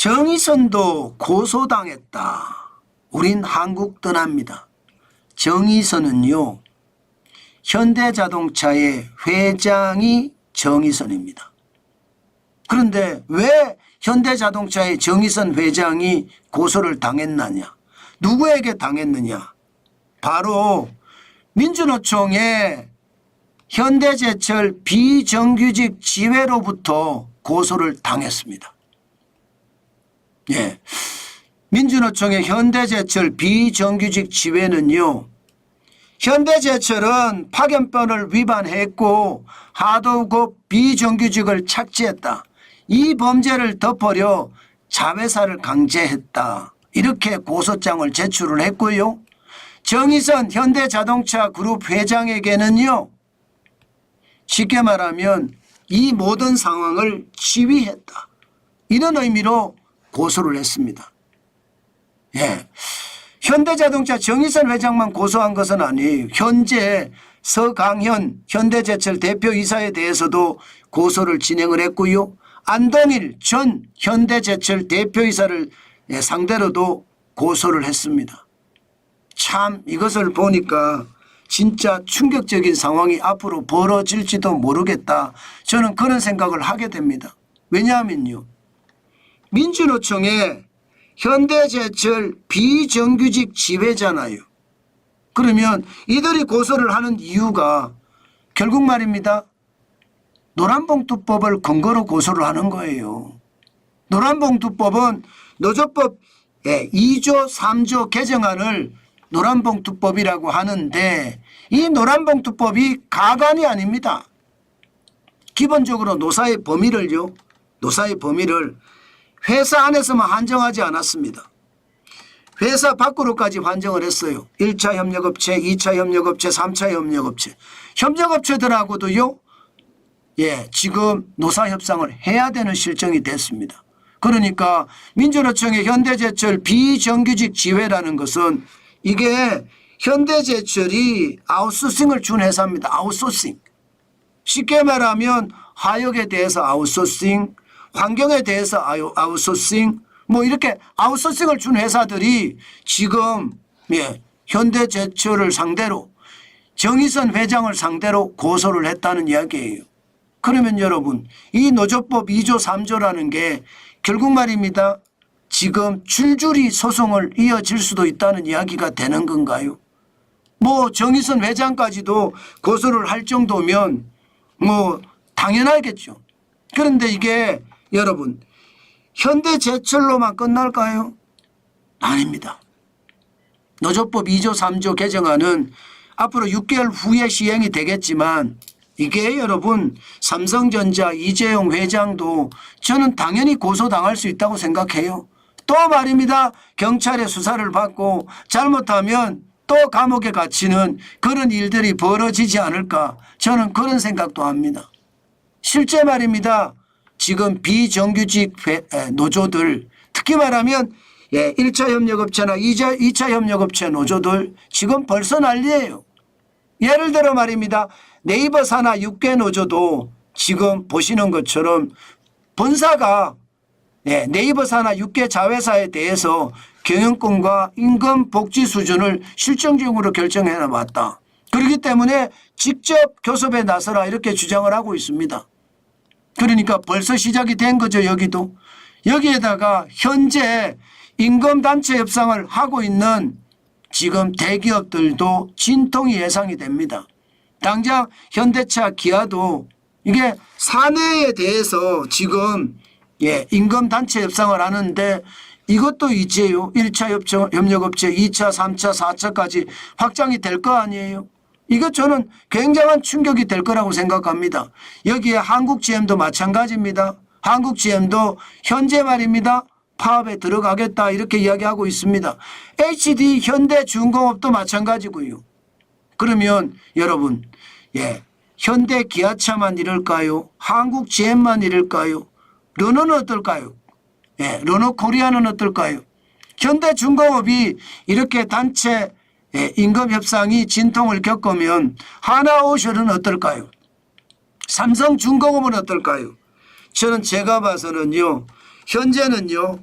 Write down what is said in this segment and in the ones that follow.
정의선도 고소당했다. 우린 한국 떠납니다. 정의선은요, 현대자동차의 회장이 정의선입니다. 그런데 왜 현대자동차의 정의선 회장이 고소를 당했느냐? 누구에게 당했느냐? 바로 민주노총의 현대제철 비정규직 지회로부터 고소를 당했습니다. 예. 민주노총의 현대제철 비정규직 지회는요, 현대제철은 파견법을 위반했고 하도급 비정규직을 착취했다. 이 범죄를 덮으려 자회사를 강제했다. 이렇게 고소장을 제출을 했고요. 정의선 현대자동차 그룹 회장에게는요, 쉽게 말하면 이 모든 상황을 지휘했다. 이런 의미로 고소를 했습니다. 예. 현대자동차 정의선 회장만 고소한 것은 아니에요. 현재 서강현 현대제철 대표이사에 대해서도 고소를 진행을 했고요. 안동일 전 현대제철 대표이사를 상대로도 고소를 했습니다. 참 이것을 보니까 진짜 충격적인 상황이 앞으로 벌어질지도 모르겠다. 저는 그런 생각을 하게 됩니다. 왜냐하면요, 민주노총의 현대제철 비정규직 지회잖아요. 그러면 이들이 고소를 하는 이유가 결국 말입니다, 노란봉투법을 근거로 고소를 하는 거예요. 노란봉투법은 노조법 2조 3조 개정안을 노란봉투법이라고 하는데, 이 노란봉투법이 가관이 아닙니다. 기본적으로 노사의 범위를 회사 안에서만 한정하지 않았습니다. 회사 밖으로까지 환정을 했어요. 1차 협력업체, 2차 협력업체, 3차 협력업체. 협력업체들하고도요, 지금 노사협상을 해야 되는 실정이 됐습니다. 그러니까 민주노총의 현대제철 비정규직 지회라는 것은 이게 현대제철이 아웃소싱을 준 회사입니다. 아웃소싱. 쉽게 말하면 화역에 대해서 아웃소싱, 환경에 대해서 아웃소싱, 뭐 이렇게 아웃소싱을 준 회사들이 지금 현대제철을 상대로 정의선 회장을 상대로 고소를 했다는 이야기예요. 그러면 여러분, 이 노조법 2조 3조라는 게 결국 말입니다, 지금 줄줄이 소송을 이어질 수도 있다는 이야기가 되는 건가요? 뭐 정의선 회장까지도 고소를 할 정도면 뭐 당연하겠죠. 그런데 이게 여러분, 현대제철로만 끝날까요? 아닙니다. 노조법 2조 3조 개정안은 앞으로 6개월 후에 시행이 되겠지만, 이게 여러분 삼성전자 이재용 회장도 저는 당연히 고소당할 수 있다고 생각해요. 또 말입니다, 경찰의 수사를 받고 잘못하면 또 감옥에 갇히는 그런 일들이 벌어지지 않을까, 저는 그런 생각도 합니다. 실제 말입니다, 지금 비정규직 노조들, 특히 말하면 1차 협력업체나 2차 협력업체 노조들 지금 벌써 난리예요. 예를 들어 말입니다, 네이버 산하 6개 노조도 지금 보시는 것처럼 본사가 네이버 산하 6개 자회사에 대해서 경영권과 임금 복지 수준을 실정적으로 결정해 놨다. 그렇기 때문에 직접 교섭에 나서라 이렇게 주장을 하고 있습니다. 그러니까 벌써 시작이 된 거죠. 여기도. 여기에다가 현재 임금단체 협상을 하고 있는 지금 대기업들도 진통이 예상이 됩니다. 당장 현대차, 기아도 이게 사내에 대해서 지금 임금단체 협상을 하는데, 이것도 이제요 1차 협력업체 2차 3차 4차까지 확장이 될 거 아니에요. 이거 저는 굉장한 충격이 될 거라고 생각합니다. 여기에 한국 GM도 마찬가지입니다. 한국 GM도 현재 말입니다, 파업에 들어가겠다 이렇게 이야기하고 있습니다. HD 현대중공업도 마찬가지고요. 그러면 여러분, 현대 기아차만 이럴까요? 한국 GM만 이럴까요? 르노는 어떨까요? 르노 코리아는 어떨까요? 현대중공업이 이렇게 단체 임금 협상이 진통을 겪으면 하나오션은 어떨까요? 삼성중공업은 어떨까요? 저는 제가 봐서는요, 현재는요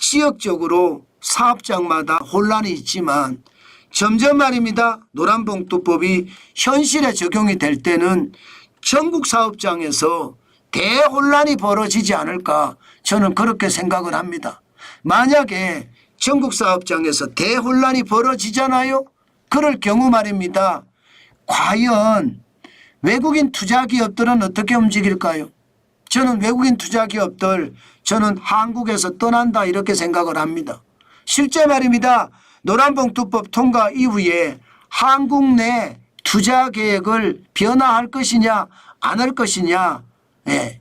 지역적으로 사업장마다 혼란이 있지만 점점 말입니다. 노란봉투법이 현실에 적용이 될 때는 전국 사업장에서 대혼란이 벌어지지 않을까 저는 그렇게 생각을 합니다. 만약에 전국 사업장에서 대혼란이 벌어지잖아요. 그럴 경우 말입니다. 과연 외국인 투자기업들은 어떻게 움직일까요? 저는 외국인 투자기업들 저는 한국에서 떠난다 이렇게 생각을 합니다. 실제 말입니다. 노란봉투법 통과 이후에 한국 내 투자 계획을 변화할 것이냐 안 할 것이냐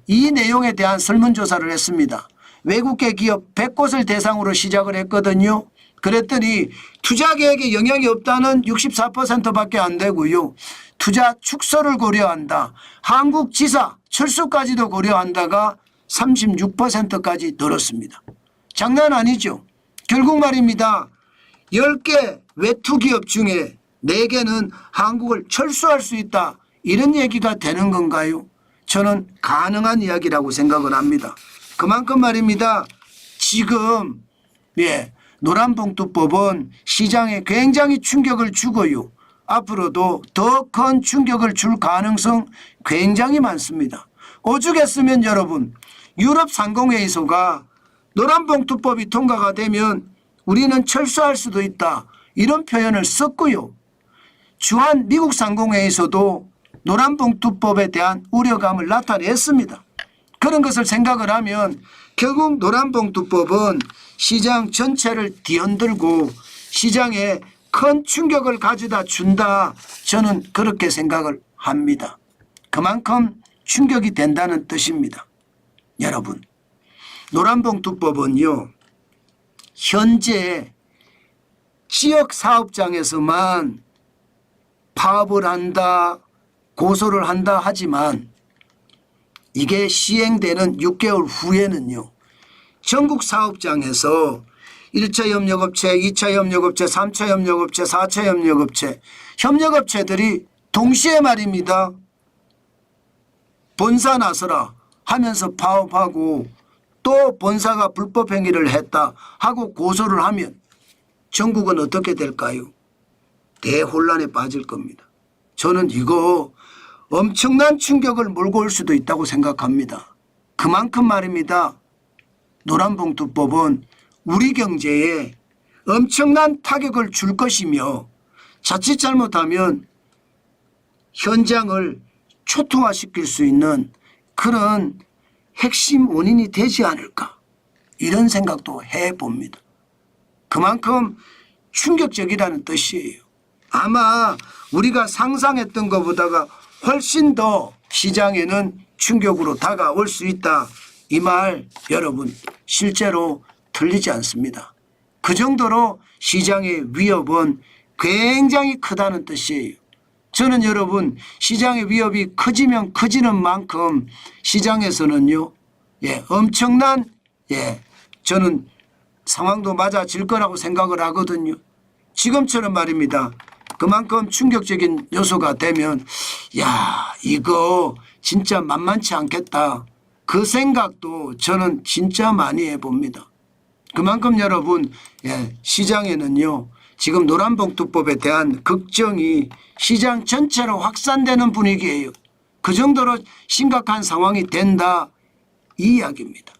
이 내용에 대한 설문조사를 했습니다. 외국계 기업 100곳을 대상으로 시작을 했거든요. 그랬더니 투자 계획에 영향이 없다는 64%밖에 안 되고요. 투자 축소를 고려한다. 한국 지사 철수까지도 고려한다가 36%까지 늘었습니다. 장난 아니죠. 결국 말입니다. 10개 외투기업 중에 4개는 한국을 철수할 수 있다. 이런 얘기가 되는 건가요? 저는 가능한 이야기라고 생각을 합니다. 그만큼 말입니다. 지금 노란봉투법은 시장에 굉장히 충격을 주고요. 앞으로도 더 큰 충격을 줄 가능성 굉장히 많습니다. 오죽했으면 여러분 유럽 상공회의소가 노란봉투법이 통과가 되면 우리는 철수할 수도 있다 이런 표현을 썼고요. 주한 미국 상공회의소도 노란봉투법에 대한 우려감을 나타냈습니다. 그런 것을 생각을 하면 결국 노란봉투법은 시장 전체를 뒤흔들고 시장에 큰 충격을 가져다 준다 저는 그렇게 생각을 합니다. 그만큼 충격이 된다는 뜻입니다. 여러분 노란봉투법은요 현재 지역 사업장에서만 파업을 한다 고소를 한다 하지만 이게 시행되는 6개월 후에는요 전국 사업장에서 1차 협력업체, 2차 협력업체, 3차 협력업체, 4차 협력업체 협력업체들이 동시에 말입니다. 본사 나서라 하면서 파업하고 또 본사가 불법 행위를 했다 하고 고소를 하면 전국은 어떻게 될까요? 대혼란에 빠질 겁니다. 저는 이거 엄청난 충격을 몰고 올 수도 있다고 생각합니다. 그만큼 말입니다. 노란봉투법은 우리 경제에 엄청난 타격을 줄 것이며 자칫 잘못하면 현장을 초토화시킬 수 있는 그런 핵심 원인이 되지 않을까 이런 생각도 해봅니다. 그만큼 충격적이라는 뜻이에요. 아마 우리가 상상했던 것보다가 훨씬 더 시장에는 충격으로 다가올 수 있다. 이 말 여러분 실제로 틀리지 않습니다. 그 정도로 시장의 위협은 굉장히 크다는 뜻이에요. 저는 여러분 시장의 위협이 커지면 커지는 만큼 시장에서는요 엄청난 저는 상황도 맞아질 거라고 생각을 하거든요. 지금처럼 말입니다. 그만큼 충격적인 요소가 되면 야 이거 진짜 만만치 않겠다. 그 생각도 저는 진짜 많이 해봅니다. 그만큼 여러분 시장에는요 지금 노란봉투법에 대한 걱정이 시장 전체로 확산되는 분위기예요. 그 정도로 심각한 상황이 된다 이 이야기입니다.